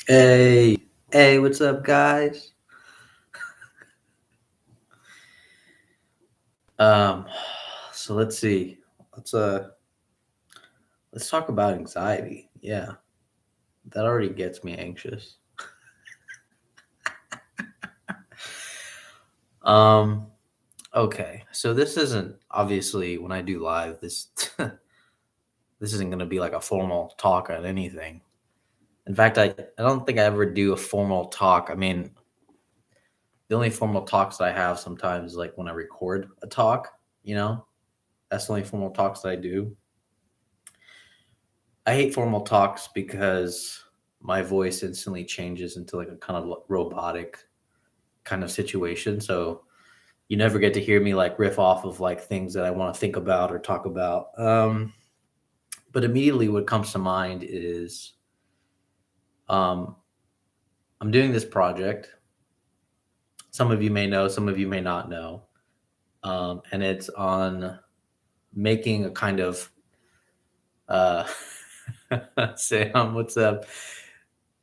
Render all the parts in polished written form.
Hey, what's up, guys? Um, so let's see. Let's uh, let's talk about anxiety. Yeah, that already gets me anxious. Um, okay. So this isn't obviously when I do live. This this isn't going to be like a formal talk on anything. In fact, I don't think I ever do a formal talk. I mean, the only formal talks that I have sometimes is like when I record a talk. You know, that's the only formal talks that I do. I hate formal talks because my voice instantly changes into like a kind of robotic kind of situation. So you never get to hear me like riff off of like things that I want to think about or talk about. But immediately what comes to mind is um, I'm doing this project. Some of you may know, some of you may not know. And it's on making a kind of uh, Sam, what's up?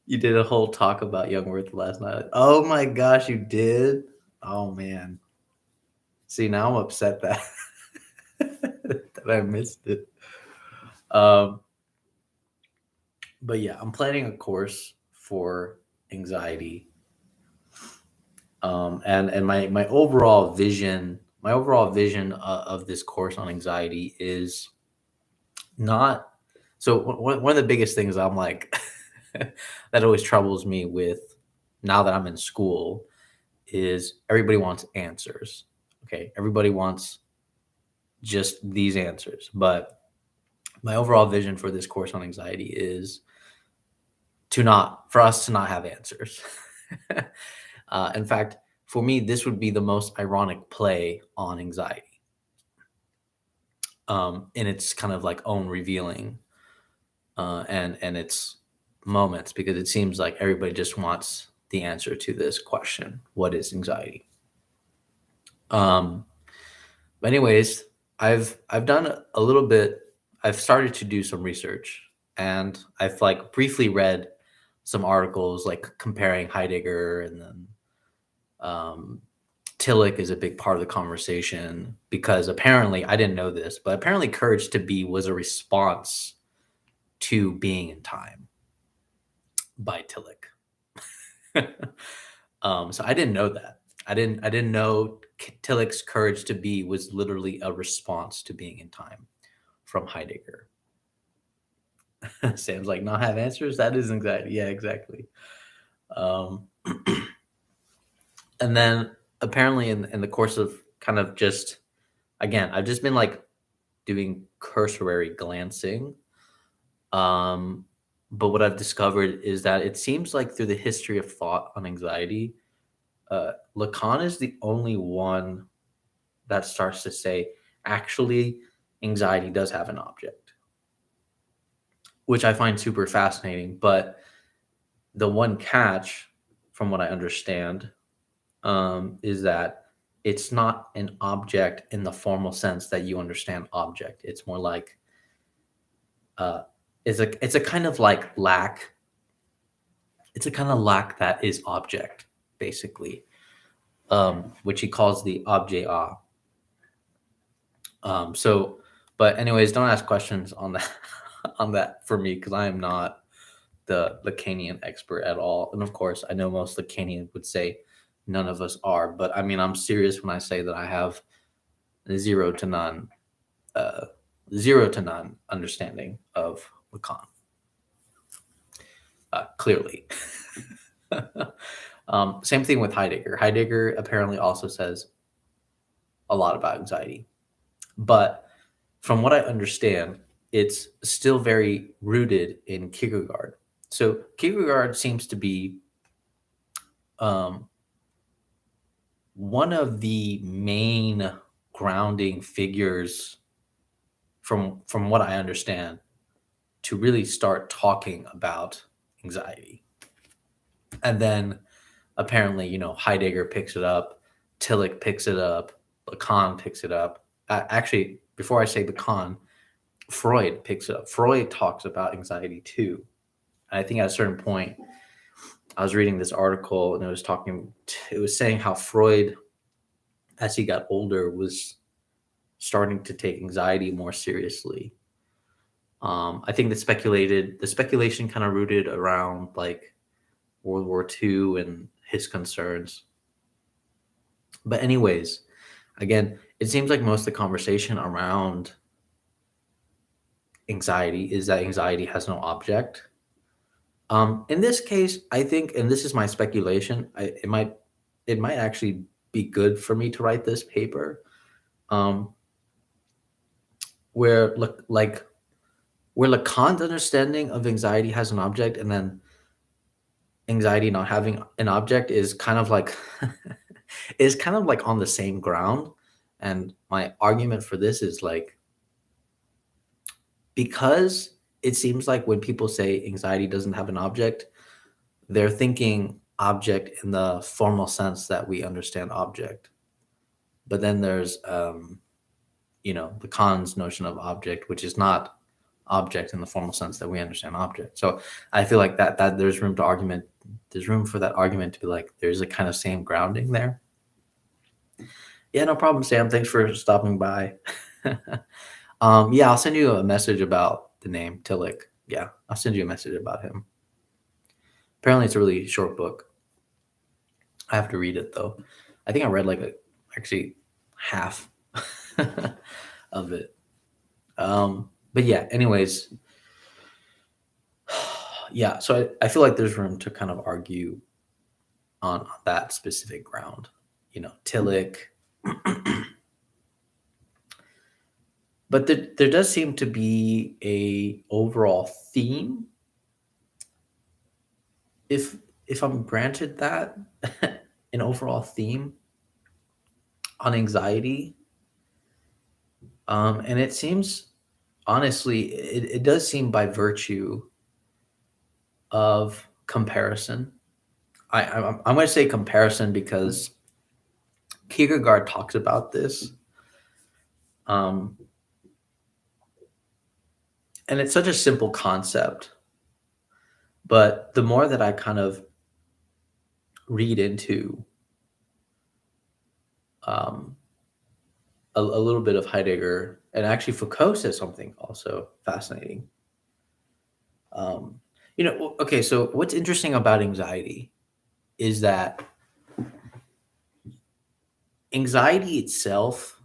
You did a whole talk about Young Worth last night. Oh my gosh, you did? Oh man. See, now I'm upset that that I missed it. Um, but yeah, I'm planning a course for anxiety. And my overall vision of this course on anxiety is not so one of the biggest things I'm like that always troubles me with now that I'm in school is everybody wants answers. Okay, everybody wants just these answers. But my overall vision for this course on anxiety is for us to not have answers. In fact, for me, this would be the most ironic play on anxiety, in its kind of like own revealing, and its moments, because it seems like everybody just wants the answer to this question: what is anxiety? Um, But anyways, I've done a little bit. I've started to do some research, and I've like briefly read some articles like comparing Heidegger, and then um, Tillich is a big part of the conversation because apparently I didn't know this, but apparently Courage to Be was a response to Being in Time by Tillich. So I didn't know that. I didn't know Tillich's Courage to Be was literally a response to Being in Time from Heidegger. Sam's like, not have answers? That is anxiety. Yeah, exactly. Um, and then apparently in the course of kind of just, again, I've just been like doing cursory glancing. Um, but what I've discovered is that it seems like through the history of thought on anxiety, Lacan is the only one that starts to say, actually, anxiety does have an object, which I find super fascinating. But the one catch, from what I understand, is that it's not an object in the formal sense that you understand object. It's more like uh, it's a kind of like lack. It's a kind of lack that is object, basically, which he calls the objet a. So, but anyways, don't ask questions on that on that for me because I am not the Lacanian expert at all. And of course, I know most Lacanians would say none of us are, but I mean, I'm serious when I say that I have zero to none, uh, zero to none understanding of Lacan. Clearly. Same thing with Heidegger. Heidegger apparently also says a lot about anxiety, but from what I understand, it's still very rooted in Kierkegaard. So Kierkegaard seems to be um, one of the main grounding figures, from what I understand, to really start talking about anxiety. And then apparently, Heidegger picks it up, Tillich picks it up, Lacan picks it up. Actually, before I say Lacan, Freud picks it up. Freud talks about anxiety too. And I think at a certain point, I was reading this article and it was saying how Freud, as he got older, was starting to take anxiety more seriously. I think the speculation kind of rooted around like World War II and his concerns. But anyways, again, it seems like most of the conversation around anxiety is that anxiety has no object. In this case, I think, and this is my speculation, it might actually be good for me to write this paper, um, where like where Lacan's understanding of anxiety has an object, and then anxiety not having an object is kind of like is kind of like on the same ground. And my argument for this is like, because it seems like when people say anxiety doesn't have an object, they're thinking object in the formal sense that we understand object. But then there's Lacan's notion of object, which is not object in the formal sense that we understand object. So I feel like that there's room for that argument to be like there's a kind of same grounding there. Yeah, no problem, Sam. Thanks for stopping by. Yeah, I'll send you a message about the name Tillich. Yeah, I'll send you a message about him. Apparently, it's a really short book. I have to read it though. I think I read actually half of it. But yeah, anyways, yeah. So I feel like there's room to kind of argue on that specific ground. Tillich. But there does seem to be a overall theme, if I'm granted that, an overall theme on anxiety. And it seems, honestly, it does seem by virtue of comparison. I'm going to say comparison because Kierkegaard talks about this. And it's such a simple concept. But the more that I kind of read into a little bit of Heidegger, and actually Foucault says something also fascinating. Okay, so what's interesting about anxiety is that anxiety itself,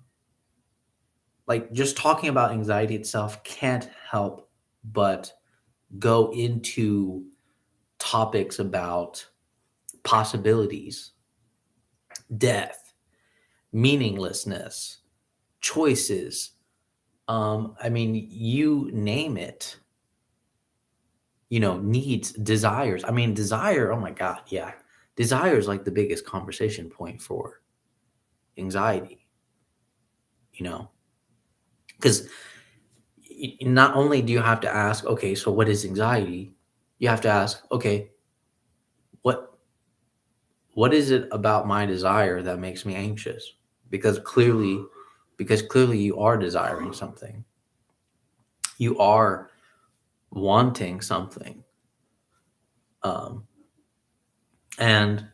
like just talking about anxiety itself, can't help but go into topics about possibilities, death, meaninglessness, choices. I mean, you name it. Needs, desires. I mean, desire, oh my God, yeah. Desire is like the biggest conversation point for anxiety, because not only do you have to ask, okay, so what is anxiety? You have to ask, okay, what is it about my desire that makes me anxious? Because clearly you are desiring something. You are wanting something. And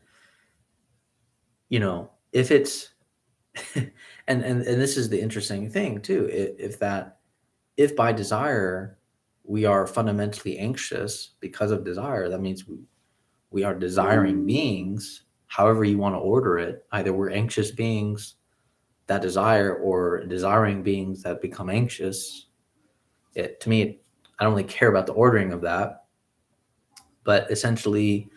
if it's and this is the interesting thing too, if by desire we are fundamentally anxious because of desire, that means we are desiring beings, however you want to order it. Either we're anxious beings that desire, or desiring beings that become anxious. To me, I don't really care about the ordering of that, but essentially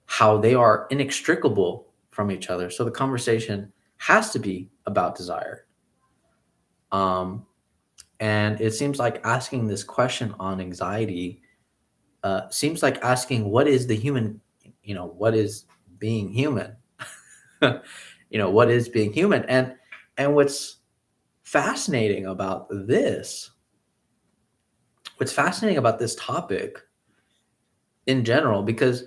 how they are inextricable from each other. So the conversation has to be about desire. And it seems like asking this question on anxiety seems like asking, what is the human, what is being human? What is being human? And what's fascinating about this topic in general, because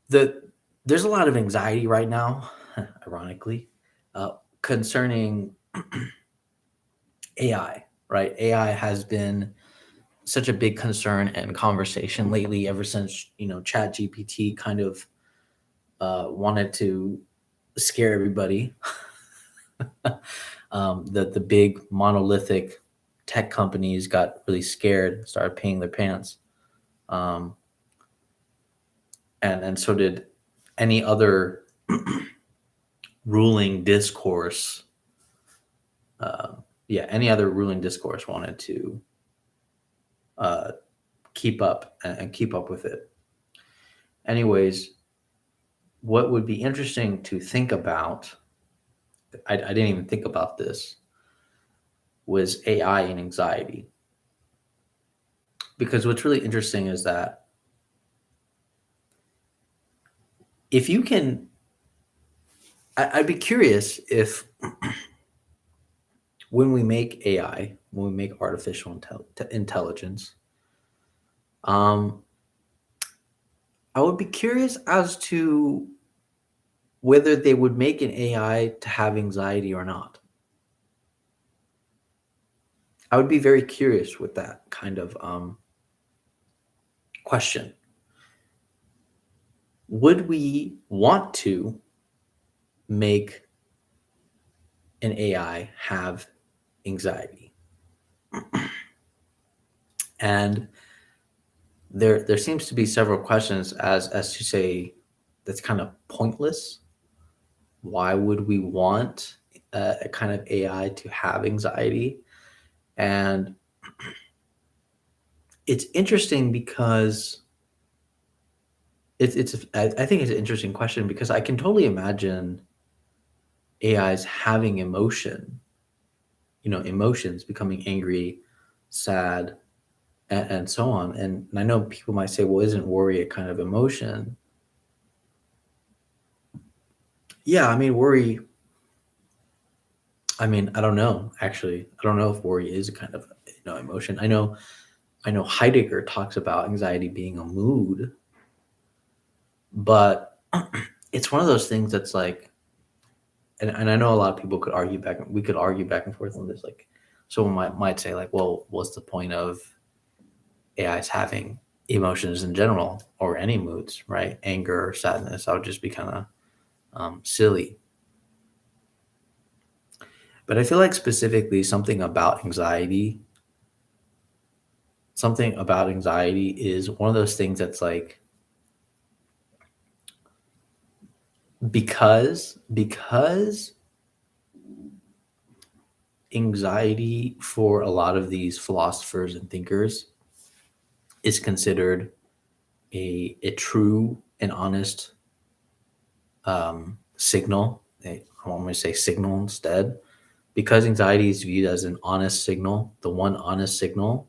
there's a lot of anxiety right now, ironically, concerning AI, right? AI has been such a big concern and conversation lately ever since, Chat GPT kind of wanted to scare everybody. The big monolithic tech companies got really scared, started paying their pants. Um, and so did any other ruling discourse. Any other ruling discourse wanted to uh, keep up and keep up with it. Anyways, what would be interesting to think about, I didn't even think about this, was AI and anxiety. Because what's really interesting is that if you can, I'd be curious if when we make AI, when we make artificial intelligence, um, I would be curious as to whether they would make an AI to have anxiety or not. I would be very curious with that kind of question. Would we want to make an AI have anxiety? And there seems to be several questions as to say that's kind of pointless. Why would we want a kind of AI to have anxiety? And it's interesting because I think it's an interesting question because I can totally imagine AIs having emotions, becoming angry, sad, and so on. And I know people might say, well, isn't worry a kind of emotion? Yeah, I mean, worry, I don't know, actually. I don't know if worry is a kind of emotion. I know Heidegger talks about anxiety being a mood, but it's one of those things that's like, and I know a lot of people we could argue back and forth on this. Like, someone might say, like, well, what's the point of AIs having emotions in general or any moods, right? Anger or sadness, that would just be kind of silly. But I feel like specifically something about anxiety is one of those things that's like, because anxiety for a lot of these philosophers and thinkers is considered a true and honest signal. I want to say signal instead, because anxiety is viewed as an honest signal, the one honest signal.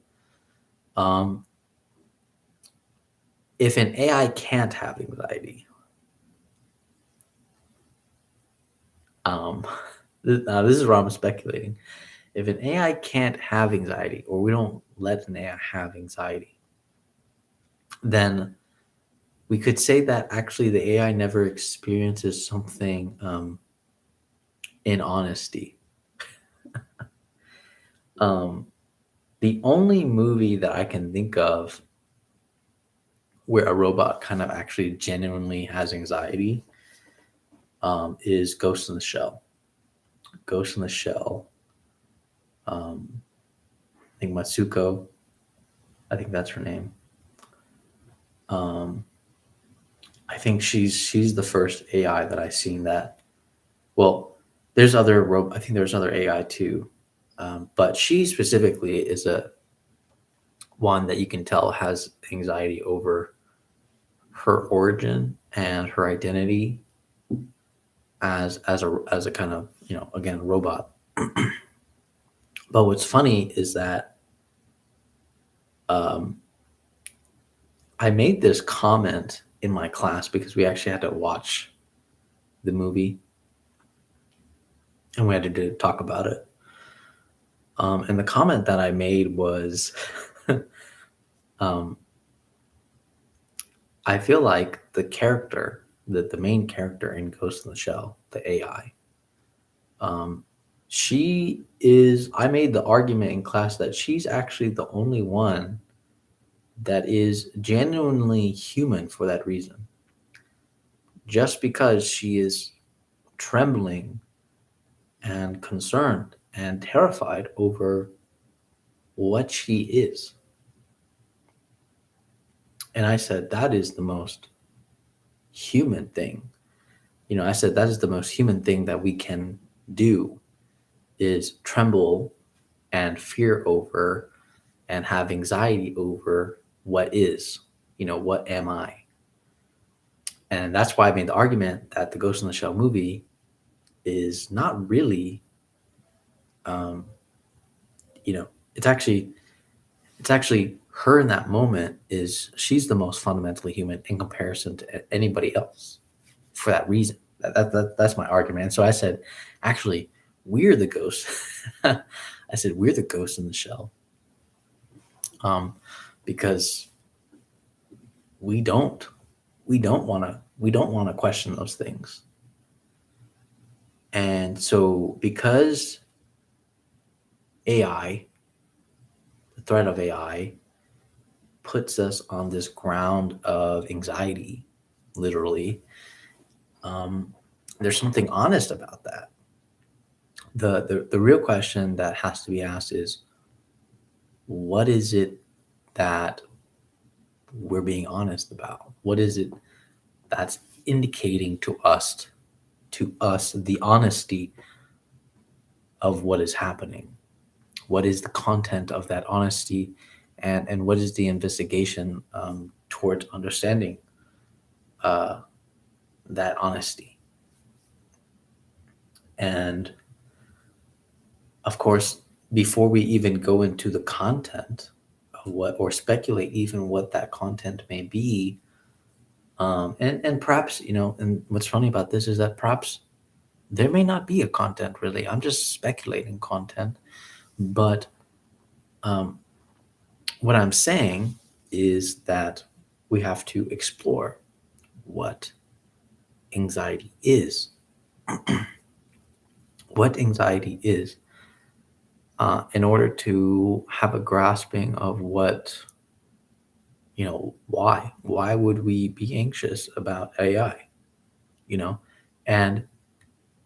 If an AI can't have anxiety, this is where I'm speculating. If an AI can't have anxiety, or we don't let an AI have anxiety, then we could say that actually the AI never experiences something in honesty. The only movie that I can think of where a robot kind of actually genuinely has anxiety is Ghost in the Shell. Ghost in the Shell. I think Matsuko. I think that's her name. I think she's the first AI that I've seen that. Well, there's I think there's other AI too, but she specifically is a one that you can tell has anxiety over her origin and her identity as a kind of, again, robot. But what's funny is that I made this comment in my class because we actually had to watch the movie and we had to talk about it. And the comment that I made was, I feel like the main character in Ghost in the Shell, the AI, I made the argument in class that she's actually the only one that is genuinely human for that reason. Just because she is trembling and concerned and terrified over what she is. And I said, that is the most human thing. I said, that is the most human thing that we can do is tremble and fear over and have anxiety over what is, what am I? And that's why I made the argument that the Ghost in the Shell movie is not really, um, you know, it's actually her in that moment she's the most fundamentally human in comparison to anybody else for that reason. That's my argument. And so I said, actually, we're the ghost. I said, we're the ghost in the shell. Because we don't want to question those things. And so because AI, the threat of AI, puts us on this ground of anxiety, literally, there's something honest about that. The real question that has to be asked is, what is it that we're being honest about? What is it that's indicating to us the honesty of what is happening? What is the content of that honesty, and what is the investigation towards understanding uh, that honesty? And of course, before we even go into the content of what, or speculate even what that content may be, and perhaps, and what's funny about this is that perhaps there may not be a content really. I'm just speculating content, but what I'm saying is that we have to explore what anxiety is. What anxiety is, in order to have a grasping of what, why would we be anxious about AI, and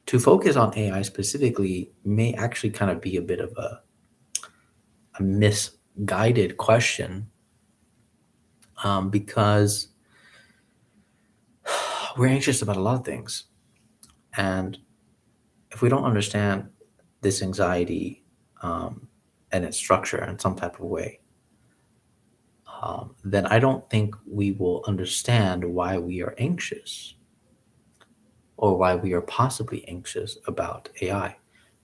to focus on AI specifically may actually kind of be a bit of a misguided question, because we're anxious about a lot of things. And if we don't understand this anxiety, and its structure in some type of way, then I don't think we will understand why we are anxious, or why we are possibly anxious about AI.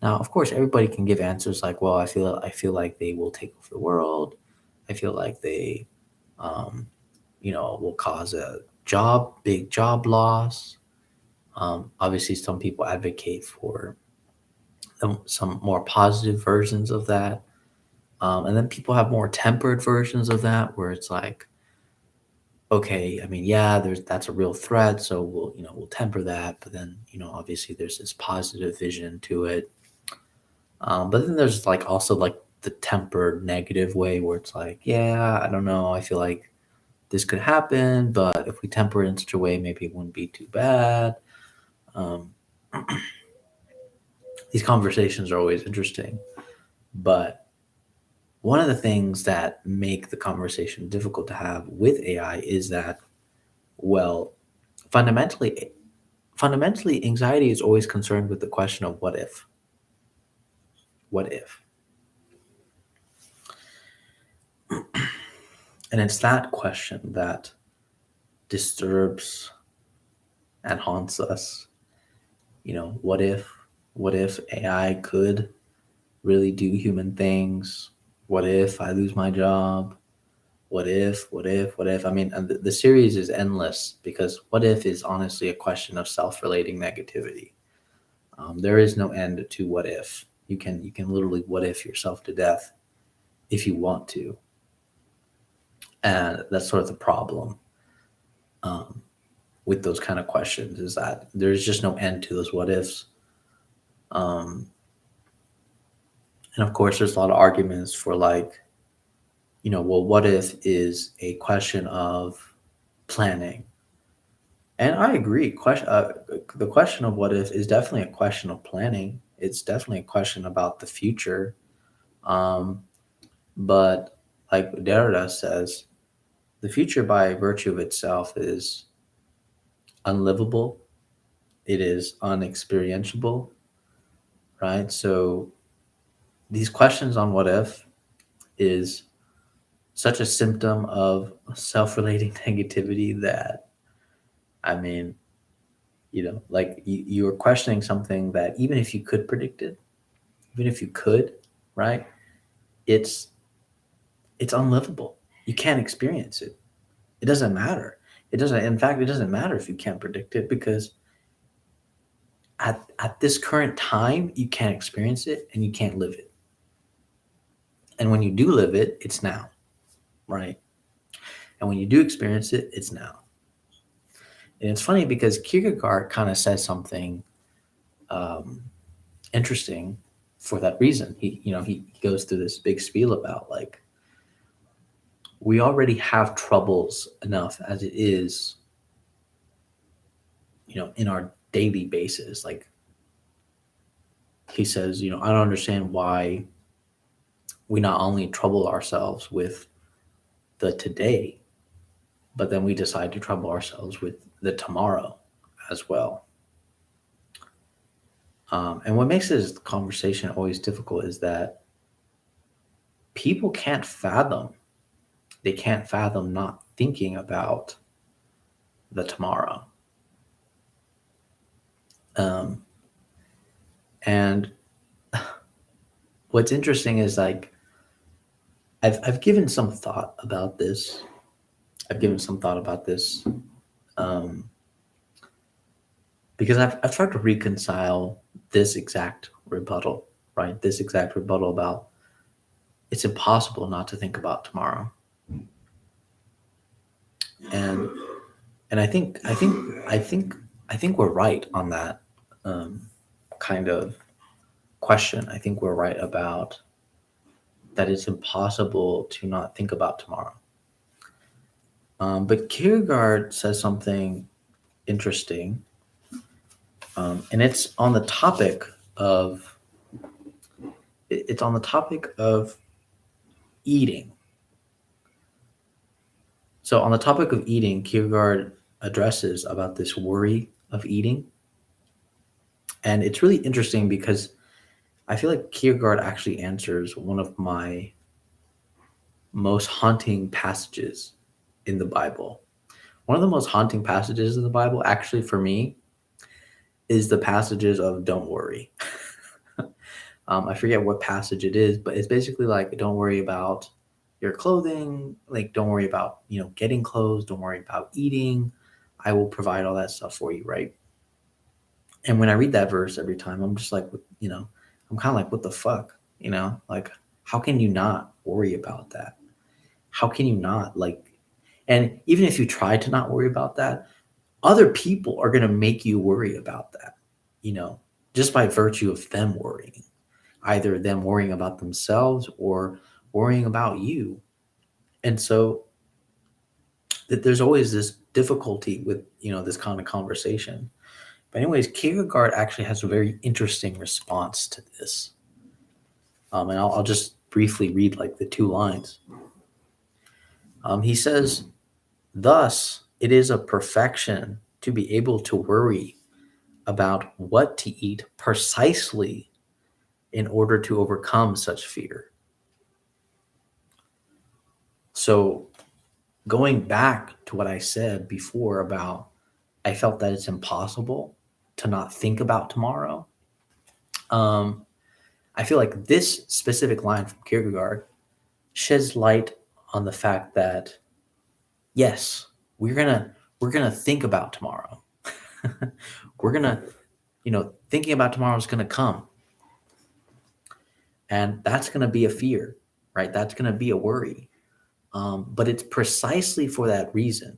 Now, of course, everybody can give answers like, "Well, I feel like they will take over the world. I feel like they, um, will cause a big job loss." Obviously, some people advocate for some more positive versions of that. And then people have more tempered versions of that, where it's like, okay, I mean, yeah, that's a real threat, so we'll temper that. But then, obviously there's this positive vision to it. But then there's like also like the tempered negative way, where it's like, yeah, I don't know, I feel like this could happen, but if we temper it in such a way, maybe it wouldn't be too bad. Um, these conversations are always interesting, but one of the things that make the conversation difficult to have with AI is that, well, fundamentally, anxiety is always concerned with the question of what if. What if? And it's that question that disturbs and haunts us. What if AI could really do human things? What if I lose my job? What if, what if, what if? I mean, and the series is endless, because what if is honestly a question of self-relating negativity. There is no end to what if. You can literally what if yourself to death if you want to, and that's sort of the problem, with those kind of questions, is that there's just no end to those what ifs. Um, and of course, there's a lot of arguments for like, well, what if is a question of planning. And I agree. The question of what if is definitely a question of planning. It's definitely a question about the future. Um, but like Derrida says, the future by virtue of itself is unlivable. It is unexperienceable, right? So these questions on what if is such a symptom of self-relating negativity that, I mean, like you are questioning something that even if you could predict it, even if you could, right? It's it's unlivable. You can't experience it. It doesn't matter. It doesn't. In fact, it doesn't matter if you can't predict it because at this current time, you can't experience it and you can't live it. And when you do live it, it's now, right? And when you do experience it, it's now. And it's funny because Kierkegaard kind of says something um, interesting for that reason. He goes through this big spiel about like we already have troubles enough as it is, in our daily basis. Like he says, I don't understand why we not only trouble ourselves with the today, but then we decide to trouble ourselves with the tomorrow as well. And what makes this conversation always difficult is that people can't fathom, they can't fathom not thinking about the tomorrow. Um, and what's interesting is like, I've given some thought about this. I've given some thought about this um, because I've tried to reconcile this exact rebuttal, right? This exact rebuttal about it's impossible not to think about tomorrow. And I think we're right on that um, kind of question. I think we're right about that it's impossible to not think about tomorrow. But Kierkegaard says something interesting, and it's on the topic of eating. So on the topic of eating, Kierkegaard addresses about this worry of eating, and it's really interesting because I feel like Kierkegaard actually answers one of my most haunting passages in the Bible. One of the most haunting passages in the Bible, actually, for me, is the passages of "Don't worry." I forget what passage it is, but it's basically like, don't worry about your clothing. Like, don't worry about, getting clothes. Don't worry about eating. I will provide all that stuff for you, right? And when I read that verse every time, I'm just like, I'm kind of like, what the fuck? Like, how can you not worry about that? How can you not like, and even if you try to not worry about that, other people are going to make you worry about that, you know, just by virtue of them worrying, either them worrying about themselves or worrying about you. And so there's always this difficulty with, this kind of conversation. But anyways, Kierkegaard actually has a very interesting response to this. And I'll just briefly read like the two lines. He says, thus, it is a perfection to be able to worry about what to eat precisely in order to overcome such fear. So, going back to what I said before about I felt that it's impossible to not think about tomorrow. Um, I feel like this specific line from Kierkegaard sheds light on the fact that yes, we're gonna think about tomorrow. We're gonna, thinking about tomorrow is gonna come, and that's gonna be a fear, right? That's gonna be a worry. But it's precisely for that reason,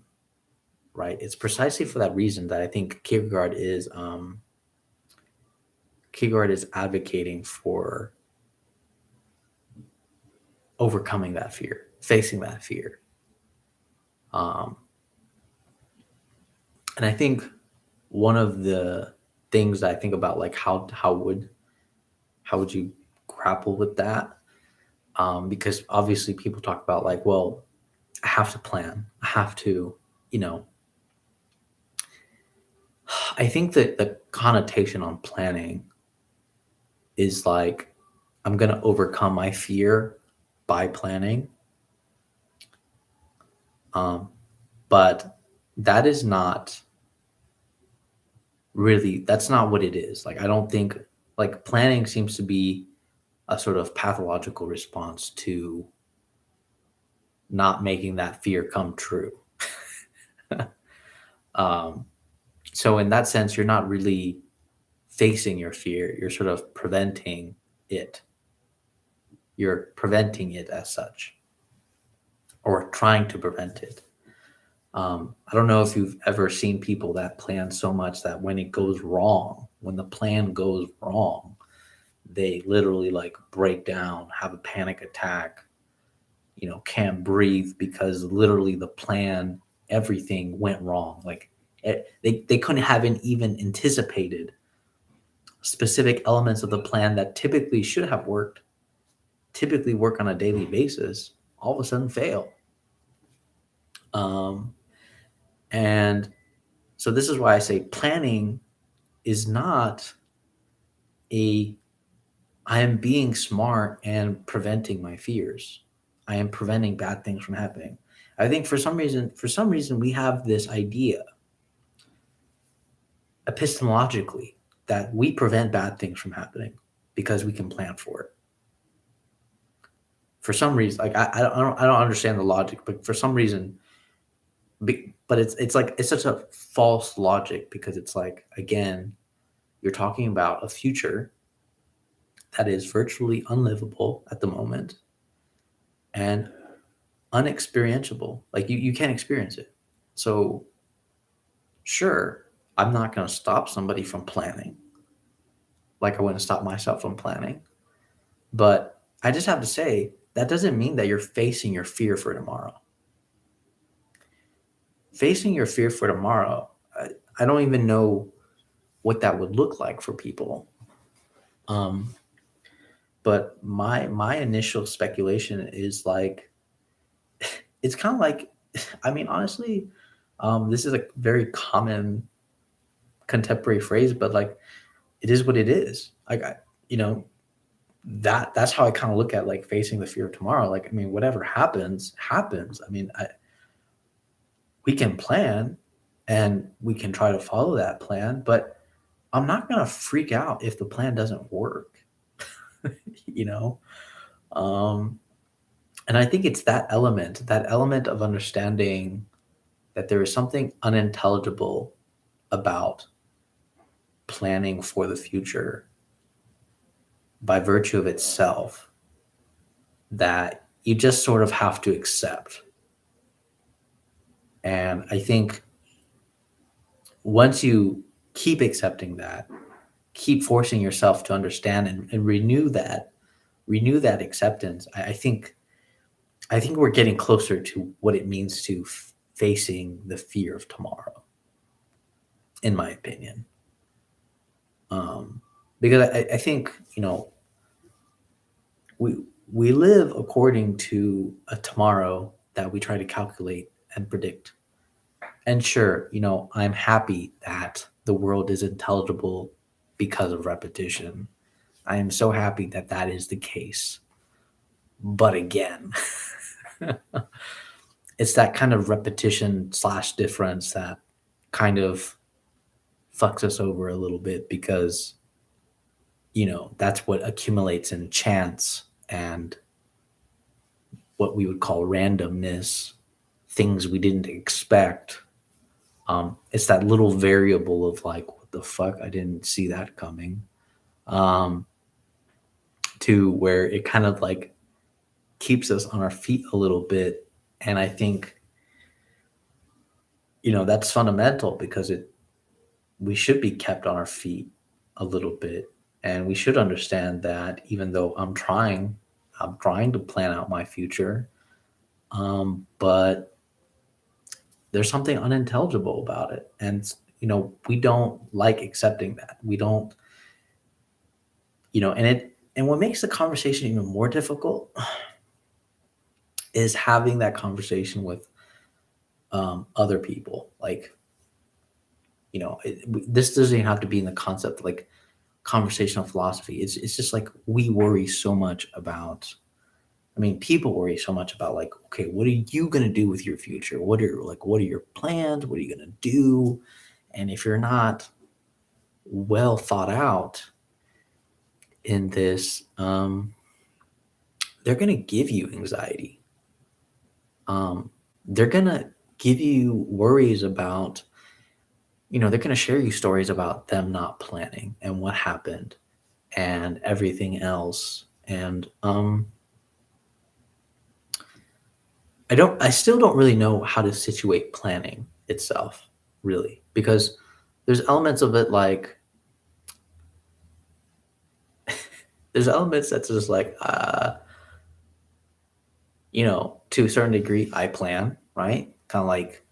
right? It's precisely for that reason that I think Kierkegaard is advocating for overcoming that fear. facing that fear. Um, and I think one of the things I think about, like how would you grapple with that? Because obviously people talk about like, well, I have to plan. I have to, you know, I think that the connotation on planning is like, I'm going to overcome my fear by planning. Um, but that is not really, that's not what it is. Like, I don't think, like, planning seems to be a sort of pathological response to not making that fear come true. um, so in that sense, you're not really facing your fear. You're sort of preventing it. You're preventing it as such, or trying to prevent it. I don't know if you've ever seen people that plan so much that when it goes wrong, when the plan goes wrong, they literally like break down, have a panic attack, can't breathe because literally the plan, everything went wrong. Like they couldn't have even anticipated specific elements of the plan that typically should have worked, typically work on a daily basis, all of a sudden fail. Um, and so this is why I say planning is not a I am being smart and preventing my fears. I am preventing bad things from happening. I think for some reason we have this idea epistemologically that we prevent bad things from happening because we can plan for it. For some reason, like I don't understand the logic, but for some reason, but it's like it's such a false logic because it's like, again, you're talking about a future that is virtually unlivable at the moment and unexperienceable. Like you can't experience it. So sure, I'm not going to stop somebody from planning, like I wouldn't stop myself from planning. But I just have to say that doesn't mean that you're facing your fear for tomorrow. Facing your fear for tomorrow, I don't even know what that would look like for people. Um, but my initial speculation is like, it's kind of like, I mean, honestly, this is a very common contemporary phrase, but like, it is what it is. Like, you know, that's how I kind of look at like facing the fear of tomorrow. Like, I mean, whatever happens, happens. I mean, we can plan and we can try to follow that plan, but I'm not going to freak out if the plan doesn't work, you know? Um, and I think it's that element of understanding that there is something unintelligible about planning for the future by virtue of itself that you just sort of have to accept. And I think once you keep accepting that, keep forcing yourself to understand and renew that acceptance, I think we're getting closer to what it means to facing the fear of tomorrow, in my opinion. Um, because I think we we live according to a tomorrow that we try to calculate and predict. And sure, I'm happy that the world is intelligible because of repetition. I am so happy that that is the case. But again, it's that kind of repetition slash difference that kind of fucks us over a little bit because, that's what accumulates in chance and what we would call randomness, things we didn't expect. It's that little variable of like, what the fuck? I didn't see that coming. Um, to where it kind of like keeps us on our feet a little bit. And I think, that's fundamental because we should be kept on our feet a little bit. And we should understand that even though I'm trying to plan out my future, But there's something unintelligible about it. And, we don't like accepting that. We don't, and what makes the conversation even more difficult is having that conversation with other people. Like, this doesn't even have to be in the concept like conversational philosophy. It's just like we worry so much about. I mean, people worry so much about like, okay, what are you gonna do with your future? What are your plans? What are you gonna do? And if you're not well thought out in this, they're gonna give you anxiety. Um, they're gonna give you worries about, they're gonna share you stories about them not planning and what happened and everything else. And I still don't really know how to situate planning itself, really, because there's elements of it like there's elements that's just like to a certain degree I plan, right? Kind of like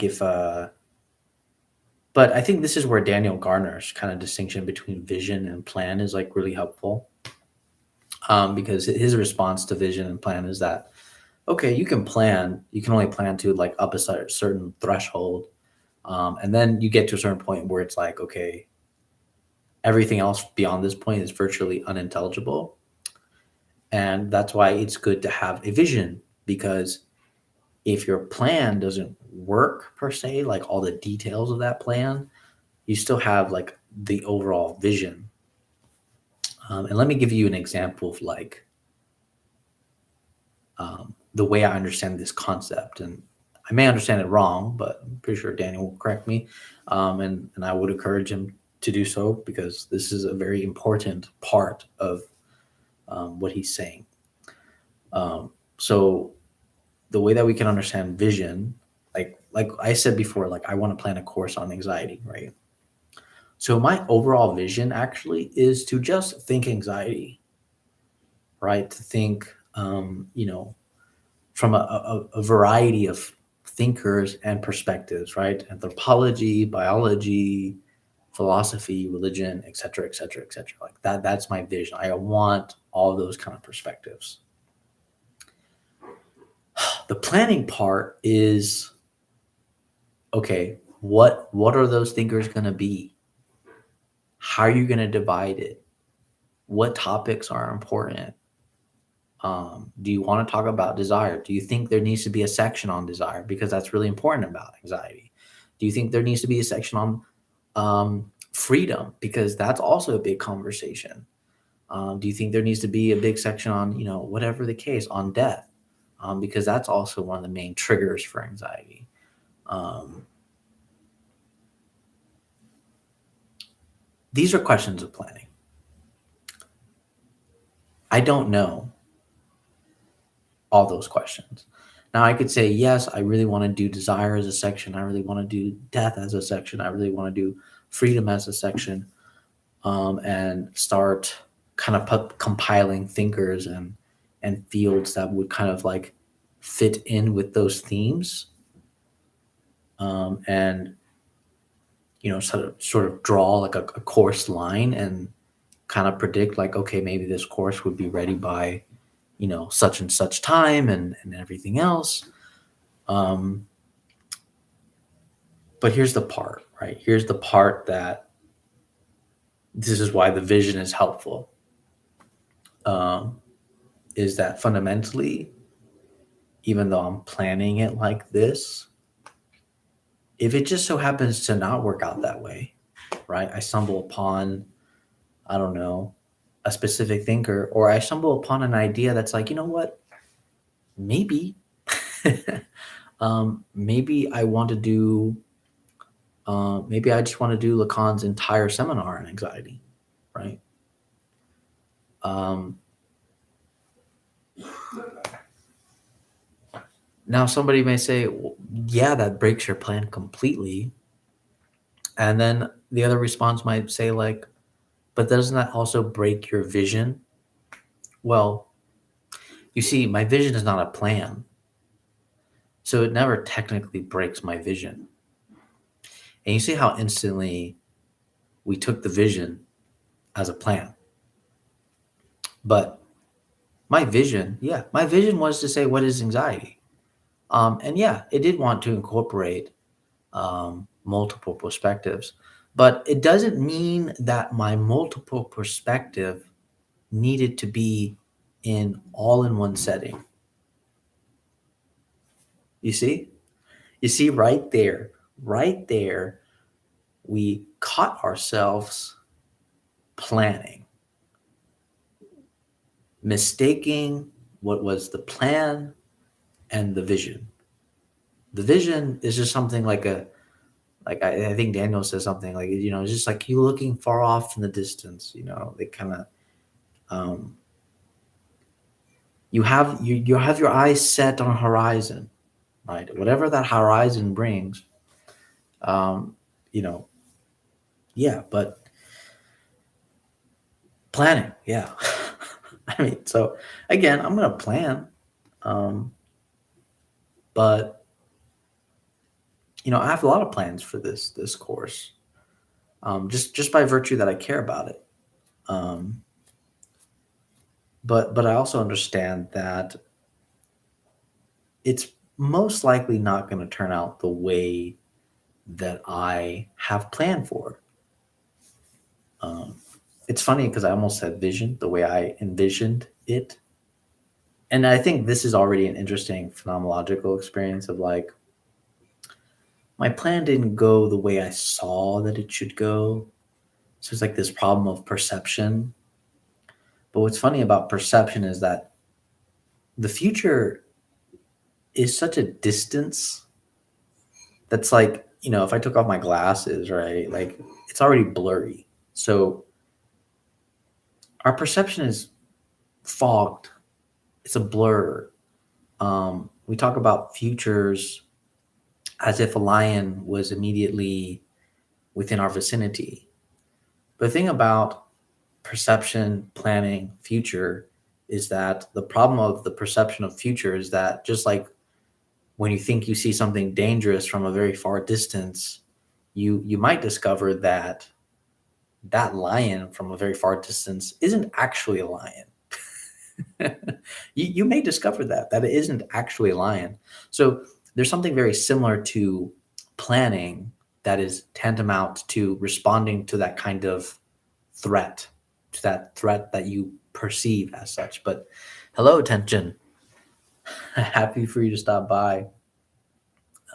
if but I think this is where Daniel Garner's kind of distinction between vision and plan is like really helpful. Because his response to vision and plan is that okay, you can plan, you can only plan to like up a certain threshold. And then you get to a certain point where it's like, okay, everything else beyond this point is virtually unintelligible. And that's why it's good to have a vision, because if your plan doesn't work per se, like all the details of that plan, you still have like the overall vision. And let me give you an example of like the way I understand this concept. And I may understand it wrong, but I'm pretty sure Daniel will correct me. And I would encourage him to do so, because this is a very important part of what he's saying. So the way that we can understand vision, like I said before, like I want to plan a course on anxiety, right? So my overall vision actually is to just think anxiety, right? To think, from a variety of thinkers and perspectives, right? Anthropology, biology, philosophy, religion, et cetera, et cetera, et cetera. Like that's my vision. I want all those kind of perspectives. The planning part is okay, what are those thinkers going to be? How are you going to divide it? What topics are important? Do you want to talk about desire? Do you think there needs to be a section on desire, because that's really important about anxiety? Do you think there needs to be a section on freedom, because that's also a big conversation? Do you think there needs to be a big section on, whatever the case, on death? Because that's also one of the main triggers for anxiety. These are questions of planning. I don't know all those questions. Now, I could say, yes, I really want to do desire as a section. I really want to do death as a section. I really want to do freedom as a section, and start kind of compiling thinkers and fields that would kind of like fit in with those themes, and sort of draw like a course line and kind of predict like, okay, maybe this course would be ready by such and such time and everything else. um but here's the part, right? Here's the part that this is why the vision is helpful. um is that fundamentally, even though I'm planning it like this, if it just so happens to not work out that way, right? I stumble upon, I don't know, a specific thinker, or I stumble upon an idea that's like, you know what, maybe maybe I want to do maybe I just want to do Lacan's entire seminar on anxiety, right? um Now somebody may say, "Well, yeah, that breaks your plan completely." And then the other response might say like, but doesn't that also break your vision? Well, You see, my vision is not a plan, so it never technically breaks my vision. And you see how instantly we took the vision as a plan. But my vision was to say, what is anxiety? And yeah, it did want to incorporate multiple perspectives, but it doesn't mean that my multiple perspective needed to be in all in one setting. You see? You see right there, we caught ourselves planning, mistaking what was the plan and the vision. The vision is just something like I think Daniel says something like, it's just like you looking far off in the distance, they kind of, um, you have your eyes set on a horizon, right? Whatever that horizon brings, um, you know, yeah, but planning, yeah. I mean, so again, I'm gonna plan, um, but I have a lot of plans for this course, just by virtue that I care about it. Um, but I also understand that it's most likely not going to turn out the way that I have planned for. Um, it's funny because I almost said vision, the way I envisioned it. And I think this is already an interesting phenomenological experience of like, my plan didn't go the way I saw that it should go. So it's like this problem of perception. But what's funny about perception is that the future is such a distance that's like, if I took off my glasses, right, like it's already blurry. So our perception is fogged, it's a blur. We talk about futures as if a lion was immediately within our vicinity. But the thing about perception, planning, future is that the problem of the perception of future is that just like when you think you see something dangerous from a very far distance, you might discover that that lion from a very far distance isn't actually a lion. You may discover that it isn't actually a lion. So there's something very similar to planning that is tantamount to responding to that kind of threat, to that threat that you perceive as such. But hello, attention. Happy for you to stop by.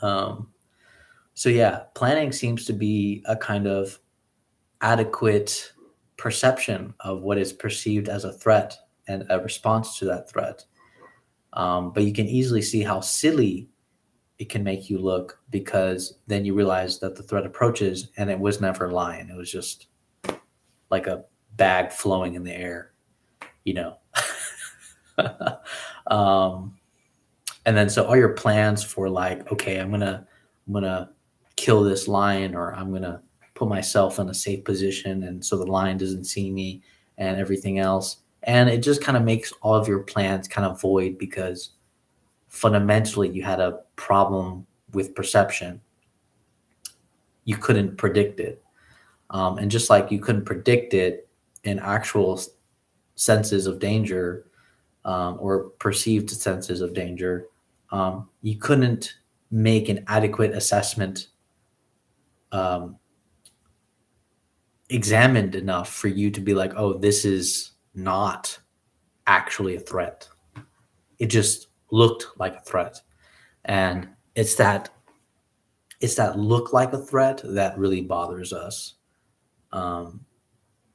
Um, so yeah, planning seems to be a kind of adequate perception of what is perceived as a threat and a response to that threat. But you can easily see how silly it can make you look because then you realize that the threat approaches and it was never a lion. It was just like a bag flowing in the air, you know. um, and then so all your plans for like, okay, I'm gonna kill this lion, or I'm gonna put myself in a safe position, and so the lion doesn't see me, and everything else, and it just kind of makes all of your plans kind of void because fundamentally you had a problem with perception. You couldn't predict it, and just like you couldn't predict it in actual senses of danger, or perceived senses of danger, you couldn't make an adequate assessment, um, examined enough for you to be like, oh, this is not actually a threat. It just looked like a threat. And it's that look like a threat that really bothers us. Um,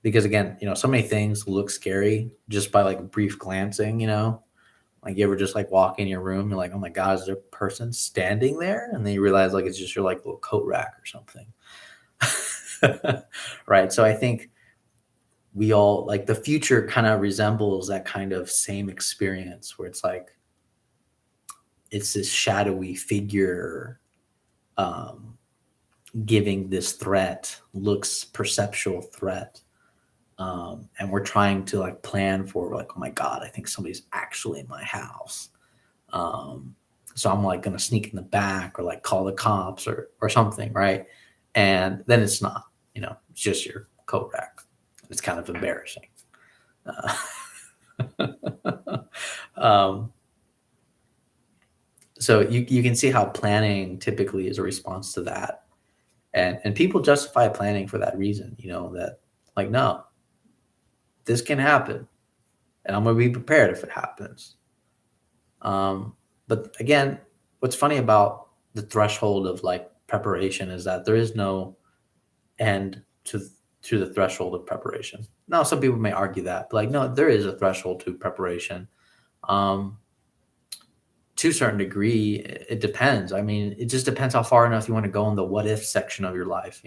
because again, so many things look scary just by like brief glancing. Like you ever just like walk in your room, you're like, oh my God, is there a person standing there? And then you realize like it's just your like little coat rack or something. Right. So I think we all like the future kind of resembles that kind of same experience where it's like it's this shadowy figure, um, giving this threat, looks perceptual threat. and we're trying to like plan for like, oh my god, I think somebody's actually in my house. Um, so I'm like gonna sneak in the back or like call the cops or something, right? And then it's not, it's just your coat rack. It's kind of embarrassing. Uh, um, so you can see how planning typically is a response to that, and people justify planning for that reason. That like, no, this can happen, and I'm gonna be prepared if it happens. Um, but again, what's funny about the threshold of like preparation is that there is no end to the threshold of preparation. Now, some people may argue that, but like, no, there is a threshold to preparation. Um, to a certain degree, it depends. I mean, it just depends how far enough you want to go in the what if section of your life.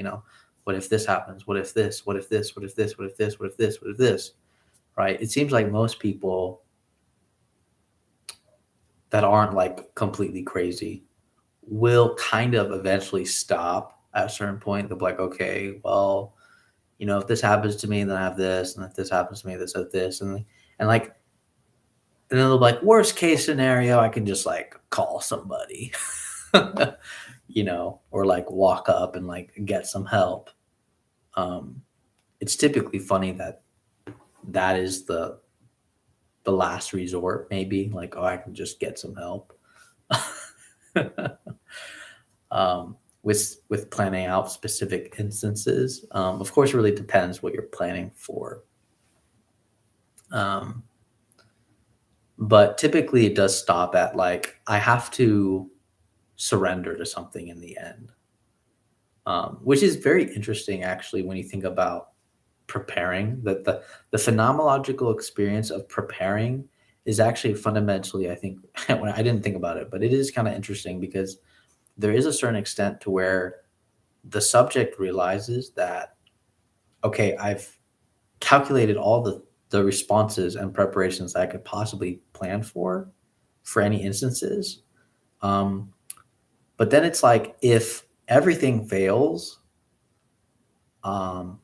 What if this happens? What if this? What if this? What if this? What if this? What if this? What if this? Right? It seems like most people that aren't like completely crazy will kind of eventually stop at a certain point. They'll be like, okay, well, if this happens to me, then I have this, and if this happens to me, this is this, and like, and then they'll be like, worst case scenario, I can just like call somebody, or like walk up and like get some help. Um, it's typically funny that is the last resort, maybe like, oh, I can just get some help. With planning out specific instances. Of course, it really depends what you're planning for. But typically it does stop at like, I have to surrender to something in the end. Which is very interesting actually when you think about preparing. That the phenomenological experience of preparing is actually fundamentally, I think, when I didn't think about it, but it is kind of interesting because there is a certain extent to where the subject realizes that, okay, I've calculated all the responses and preparations that I could possibly plan for any instances. Um, but then it's like, if everything fails, um,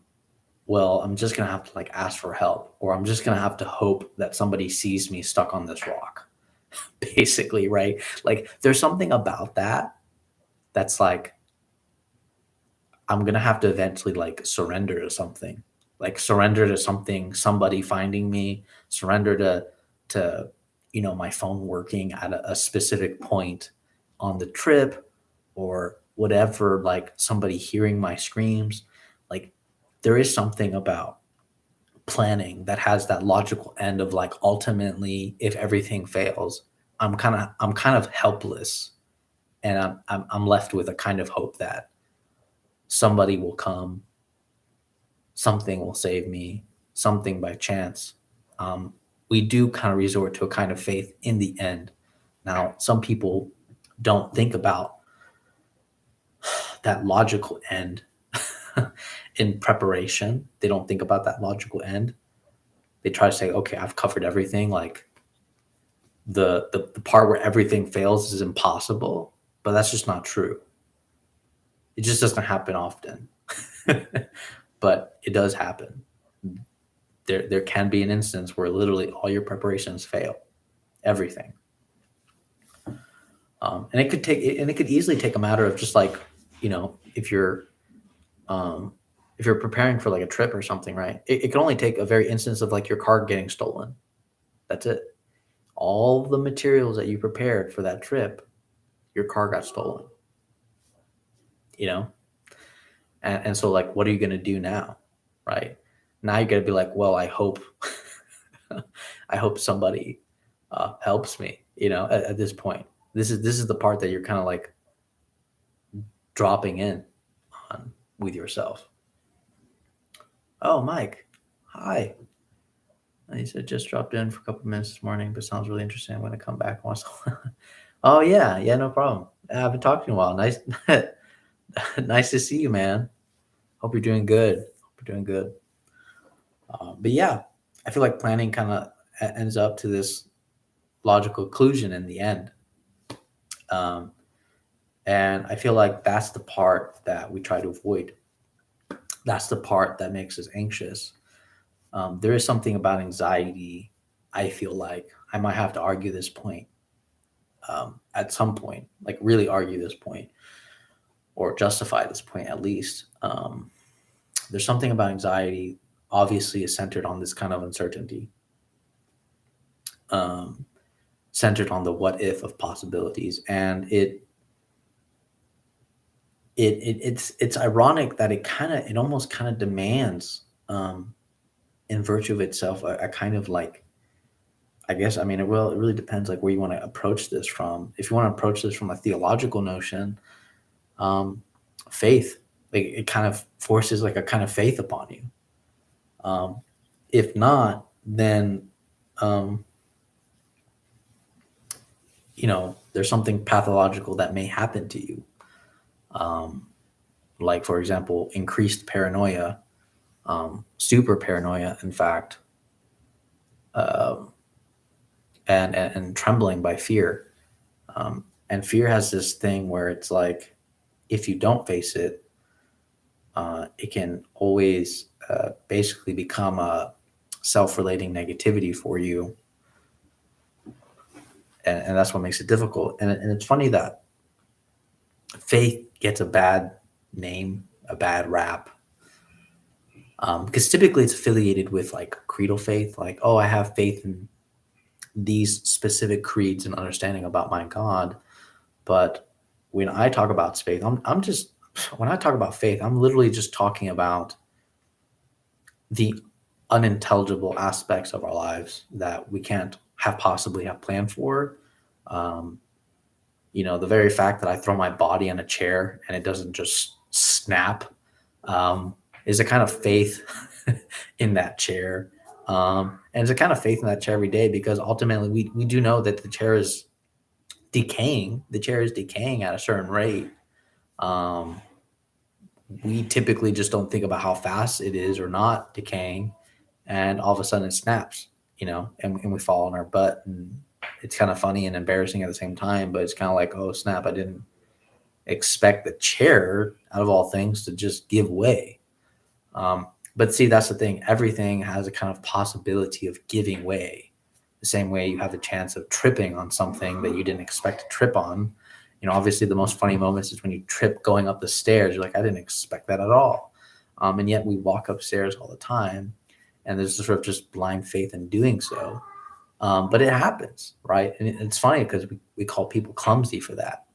well, I'm just gonna have to like ask for help, or I'm just gonna have to hope that somebody sees me stuck on this rock, basically, right? Like, there's something about that's like, I'm gonna have to eventually like surrender to something, somebody finding me, surrender to my phone working at a specific point on the trip, or whatever, like somebody hearing my screams. Like, there is something about planning that has that logical end of like, ultimately, if everything fails, I'm kind of helpless, and I'm left with a kind of hope that somebody will come, something will save me, something by chance. Um, we do kind of resort to a kind of faith in the end. Now, some people don't think about that logical end in preparation. They don't think about that logical end. They try to say, okay, I've covered everything. Like, the part where everything fails is impossible, but that's just not true. It just doesn't happen often. But it does happen. There can be an instance where literally all your preparations fail, everything. And it could easily take a matter of just like, if um, you're preparing for like a trip or something, right? It can only take a very instance of like your car getting stolen. That's it. All the materials that you prepared for that trip, your car got stolen. You know, and so like, what are you going to do now, right? Now you got to be like, well, I hope, I hope somebody helps me. At this point, this is the part that you're kind of like dropping in on with yourself. Oh, Mike, hi. He said just dropped in for a couple minutes this morning, but sounds really interesting. I'm going to come back once. Oh yeah, no problem. I haven't talked to you in a while. Nice, nice to see you, man. Hope you're doing good. Hope you're doing good. But yeah, I feel like planning kind of ends up to this logical conclusion in the end. Um, and I feel like that's the part that we try to avoid. That's the part that makes us anxious. There is something about anxiety. I feel like I might have to argue this point at some point, like really argue this point or justify this point at least. There's something about anxiety, obviously, is centered on this kind of uncertainty, um, centered on the what if of possibilities, and it's ironic that it almost kind of demands, in virtue of itself, a kind of like, I guess, I mean, it really depends like where you want to approach this from. If you want to approach this from a theological notion, um, faith, like it kind of forces like a kind of faith upon you. Um, if not, then um, there's something pathological that may happen to you. Um, like for example, increased paranoia, super paranoia, in fact, um, and trembling by fear. And fear has this thing where it's like, if you don't face it, it can always basically become a self-relating negativity for you, and that's what makes it difficult. And it's funny that faith gets a bad name, a bad rap, because typically it's affiliated with like creedal faith, like, oh, I have faith in these specific creeds and understanding about my God. But when I talk about faith, I'm just, when I talk about faith, I'm literally just talking about the unintelligible aspects of our lives that we can't have possibly have planned for. Um, the very fact that I throw my body in a chair and it doesn't just snap, is a kind of faith in that chair. And it's a kind of faith in that chair every day, because ultimately we do know that the chair is decaying. The chair is decaying at a certain rate. Um, we typically just don't think about how fast it is or not decaying, and all of a sudden it snaps, and we fall on our butt, and it's kind of funny and embarrassing at the same time. But it's kind of like, oh snap, I didn't expect the chair, out of all things, to just give way. But see, that's the thing. Everything has a kind of possibility of giving way. The same way you have a chance of tripping on something that you didn't expect to trip on. Obviously the most funny moments is when you trip going up the stairs. You're like, I didn't expect that at all. And yet we walk upstairs all the time, and there's sort of just blind faith in doing so. But it happens, right? And it's funny because we call people clumsy for that.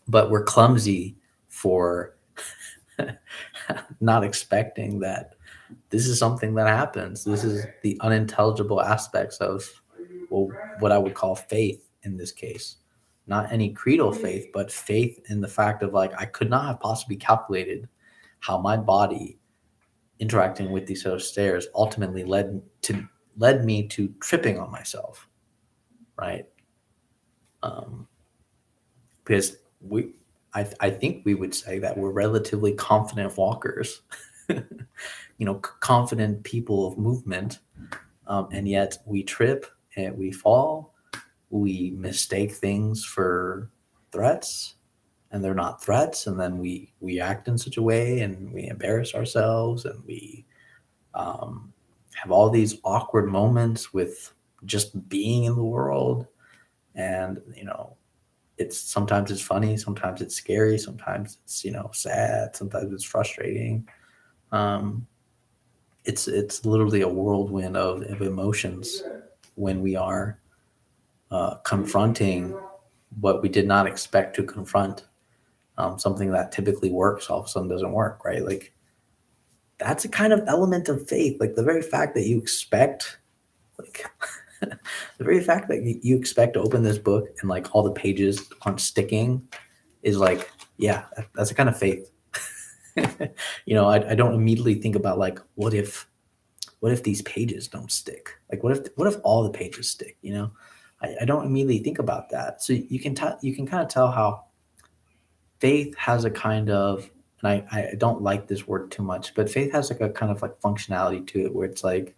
But we're clumsy for not expecting that this is something that happens. This is the unintelligible aspects of, well, what I would call faith in this case. Not any creedal faith, but faith in the fact of like, I could not have possibly calculated how my body interacting with these sort of stairs ultimately led me to tripping on myself, right? Um, because I think we would say that we're relatively confident walkers, confident people of movement, and yet we trip and we fall. We mistake things for threats, and they're not threats, and then we act in such a way, and we embarrass ourselves, and we um, have all these awkward moments with just being in the world. And it's sometimes it's funny, sometimes it's scary, sometimes it's sad, sometimes it's frustrating. um, it's literally a whirlwind of emotions when we are confronting what we did not expect to confront. Something that typically works all of a sudden doesn't work, right? Like, that's a kind of element of faith. Like the very fact that you expect, like the very fact that you expect to open this book and like all the pages aren't sticking is like, yeah, that's a kind of faith. I don't immediately think about like, what if these pages don't stick? Like, what if all the pages stick? I don't immediately think about that. So you can kind of tell how faith has a kind of, and I don't like this word too much, but faith has like a kind of like functionality to it, where it's like,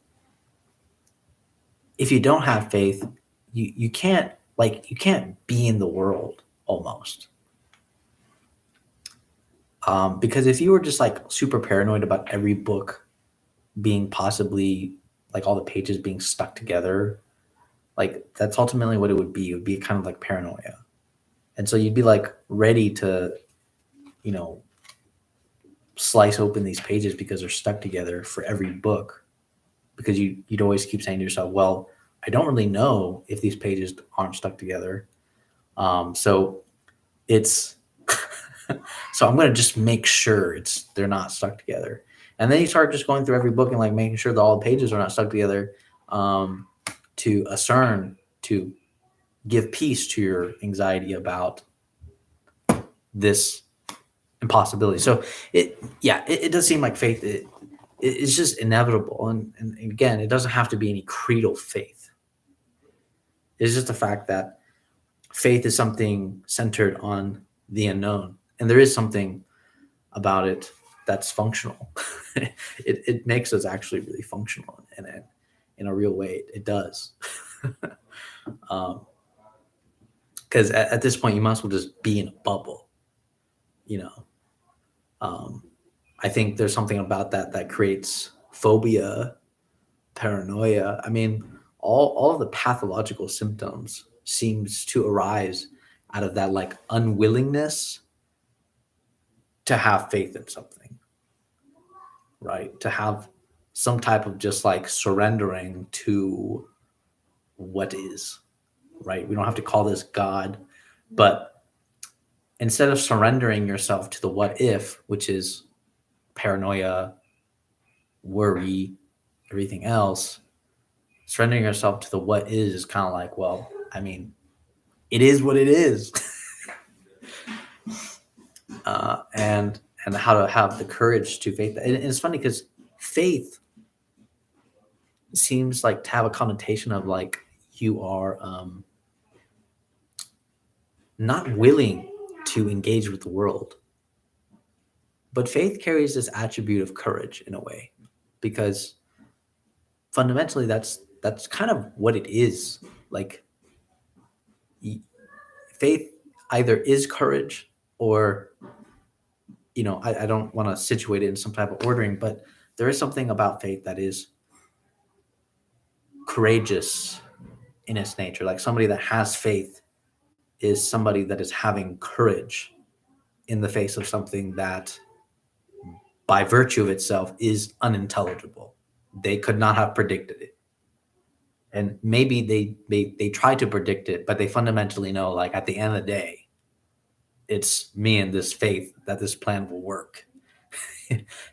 if you don't have faith, you can't, like, you can't be in the world almost. Because if you were just like super paranoid about every book being possibly like all the pages being stuck together, like that's ultimately what it would be. It would be kind of like paranoia. And so you'd be like ready to, you know, slice open these pages because they're stuck together for every book, because you'd always keep saying to yourself, well, I don't really know if these pages aren't stuck together. So it's so I'm gonna just make sure they're not stuck together. And then you start just going through every book and like making sure that all the pages are not stuck together, to give peace to your anxiety about this impossibility. So it does seem like faith. It's just inevitable, and again, it doesn't have to be any creedal faith. It's just the fact that faith is something centered on the unknown, and there is something about it that's functional. It makes us actually really functional in a real way. It does. Because at this point, you might as well just be in a bubble, you know. I think there's something about that creates phobia, paranoia. I mean, all of the pathological symptoms seems to arise out of that like unwillingness to have faith in something, right? To have some type of just like surrendering to what is, right? We don't have to call this God, but instead of surrendering yourself to the what if, which is paranoia, worry, everything else, surrendering yourself to the what is kind of like, well, I mean, it is what it is. And how to have the courage to faith. And it's funny because faith seems like to have a connotation of like you are not willing to engage with the world. But faith carries this attribute of courage in a way, because fundamentally that's kind of what it is. Like faith either is courage or, you know, I don't want to situate it in some type of ordering, but there is something about faith that is courageous in its nature. Like somebody that has faith is somebody that is having courage in the face of something that by virtue of itself is unintelligible. They could not have predicted it. And maybe they try to predict it, but they fundamentally know, like at the end of the day, it's me and this faith that this plan will work.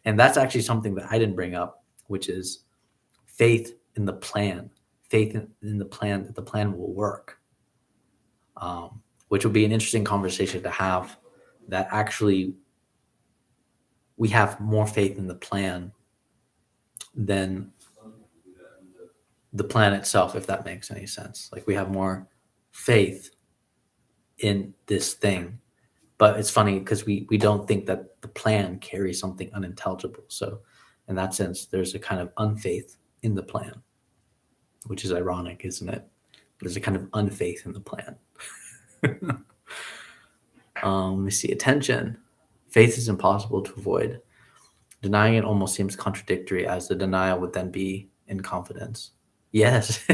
And that's actually something that I didn't bring up, which is faith in the plan, faith in the plan that the plan will work, which will be an interesting conversation to have, that actually we have more faith in the plan than the plan itself, if that makes any sense. Like we have more faith in this thing, but it's funny because we don't think that the plan carries something unintelligible. So in that sense, there's a kind of unfaith in the plan, which is ironic, isn't it? There's a kind of unfaith in the plan. Let me see. Attention. Faith is impossible to avoid. Denying it almost seems contradictory, as the denial would then be in confidence. Yes.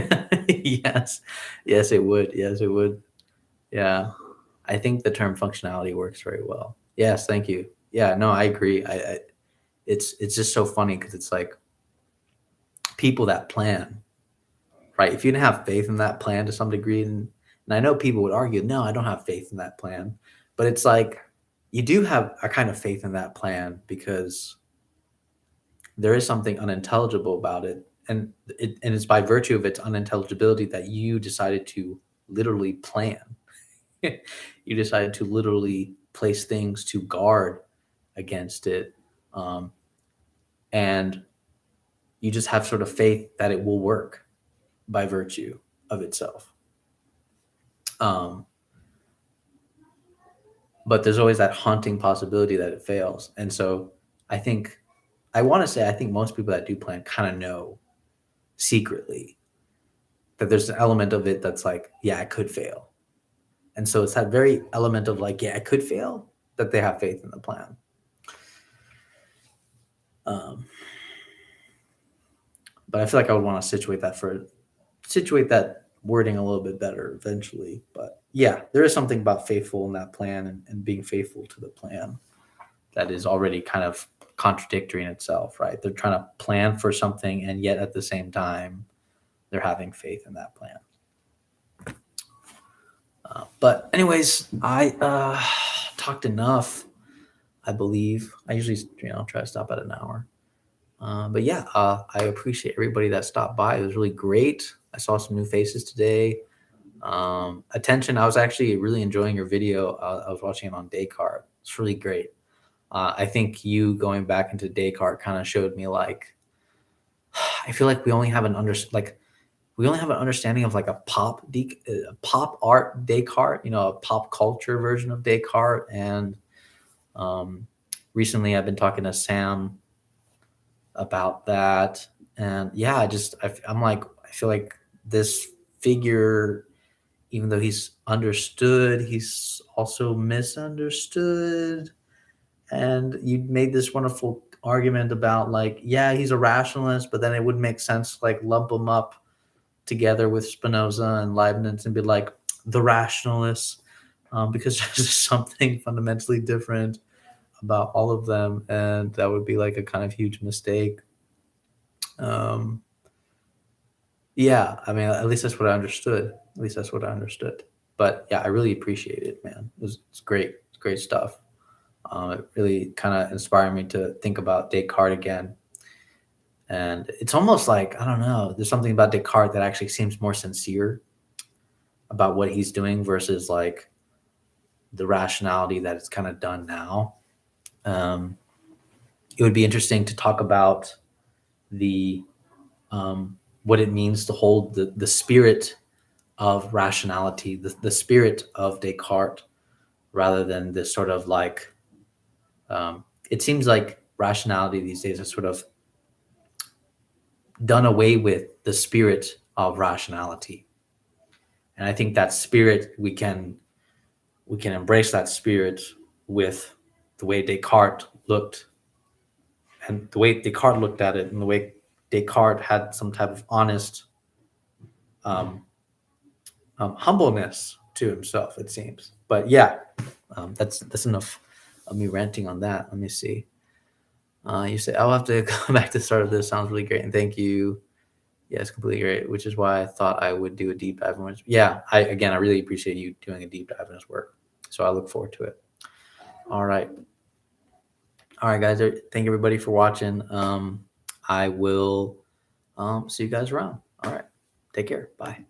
Yes, it would. Yes, it would. Yeah. I think the term functionality works very well. Yes, thank you. Yeah, no, I agree. It's just so funny because it's like people that plan, right? If you didn't have faith in that plan to some degree, and I know people would argue, no, I don't have faith in that plan, but it's like you do have a kind of faith in that plan because there is something unintelligible about it, and it's by virtue of its unintelligibility that you decided to literally plan. You decided to literally place things to guard against it, and you just have sort of faith that it will work by virtue of itself. But there's always that haunting possibility that it fails. And so I think most people that do plan kind of know secretly that there's an element of it that's like, yeah, I could fail. And so it's that very element of like, yeah, I could fail, that they have faith in the plan. But I feel like I would want to situate that wording a little bit better eventually. But yeah, there is something about faithful in that plan, and being faithful to the plan that is already kind of contradictory in itself, right? They're trying to plan for something, and yet at the same time, they're having faith in that plan. But anyways, I talked enough, I believe. I usually, try to stop at an hour. But yeah, I appreciate everybody that stopped by. It was really great. I saw some new faces today. Attention, I was actually really enjoying your video. I was watching it on Descartes. It's really great. I think you going back into Descartes kind of showed me like, I feel like we only have we only have an understanding of like a pop art Descartes, a pop culture version of Descartes. And um, recently I've been talking to Sam about that. And yeah, I'm like, I feel like this figure, even though he's understood, he's also misunderstood. And you made this wonderful argument about like, yeah, he's a rationalist, but then it would make sense to like lump him up together with Spinoza and Leibniz and be like the rationalists, because there's just something fundamentally different about all of them, and that would be like a kind of huge mistake. Um, yeah, I mean, at least that's what I understood. At least that's what I understood. But yeah, I really appreciate it, man. It's great. It's great stuff. It really kind of inspired me to think about Descartes again. And it's almost like, I don't know, there's something about Descartes that actually seems more sincere about what he's doing versus like the rationality that it's kind of done now. Um, it would be interesting to talk about the what it means to hold the spirit of rationality, the spirit of Descartes, rather than this sort of like, it seems like rationality these days is sort of done away with the spirit of rationality. And I think that spirit, we can embrace that spirit with the way Descartes looked, and the way Descartes looked at it, and the way Descartes had some type of honest um, humbleness to himself, it seems. But yeah, that's enough of me ranting on that. Let me see. You say I'll have to go back to the start of this. Sounds really great, and thank you. Yeah, it's completely great, which is why I thought I would do a deep dive in. Yeah, I really appreciate you doing a deep dive in his work. So I look forward to it. All right. All right, guys. Thank everybody for watching. I will see you guys around. All right. Take care. Bye.